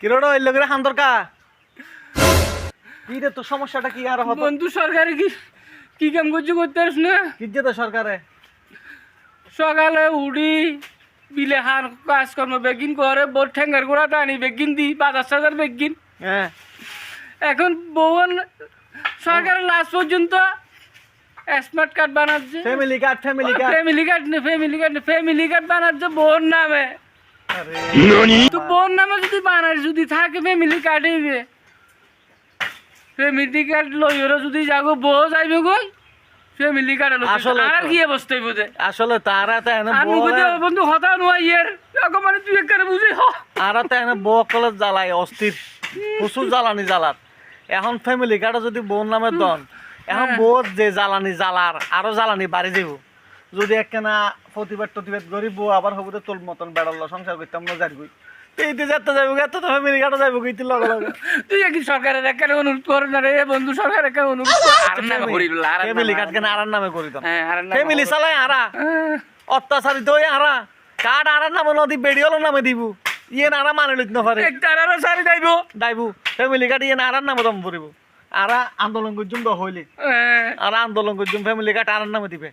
কিরোড় হইল করে হান দরকা কি রে তোর সমস্যাটা কি আর হতো বন্ধু সরকারে কি কাম করছে করতে পারিস না কি যে তো সরকারে সকালে উঠি বিলে হার কাজকর্ম বেগিন করে বোর ঠেঙ্গার গোড়া টানি বেগিন দি বাজার সাজার বেগিন হ্যাঁ এখন বউন সরকারের লাস্ট পর্যন্ত স্মার্ট কার্ড বানাচ্ছে ফ্যামিলি কার্ড ফ্যামিলি কার্ড বানাচ্ছে বোন নামে আরে তো বোন নামে যদি বানায় যদি থাকে ফ্যামিলি কার্ড হইবে ফ্যামিলি কার্ড লইরে যদি যাগো বউ যাইবে গই ফ্যামিলি কার্ড আসলে আর তো। কি অবস্থা হইবে আসলে তারা তো এনে আর মুখে বন্ধু হতা নয় ইয়ার এখন মানে তুই একবারে বুঝে হ আরা তো এনে বউ কলেজ জ্বালায় অস্থির প্রচুর জ্বালানি জ্বালার এখন ফ্যামিলি কার্ডে যদি বোন নামে দন এখন বউ যে জ্বালানি জ্বালার আরো জ্বালানি বাড়ি যাব যদি একখানা প্রতিবাদ গরিব বউ আবার হবো তো তোর মতন বেড়াল সংসার করতাম না যাই এইতে যেতে যাবো এত তো ফ্যামিলি কার্ডে যাবো গইতে লগে লগে তুই কি সরকারের একারে অনুরোধ কর না রে বন্ধু সরকার একারে অনুরোধ কর আর নামে করিল আর ফ্যামিলি কার্ড কেন আর নামে করি তো হ্যাঁ আর ফ্যামিলি চালায় আরা অত্যাচারিত হয়ে আরা কার্ড আর নামে নদী বেড়িওল নামে দিব ইয়ে আরা মানে লইত না পারে একটা আর সারি যাইবো দাইবু ফ্যামিলি কার্ড ইয়ে আর নামে দম পড়িব আরা আন্দোলন করছুম তো হইলি আর আন্দোলন করছুম ফ্যামিলি কার্ড আর নামে দিবে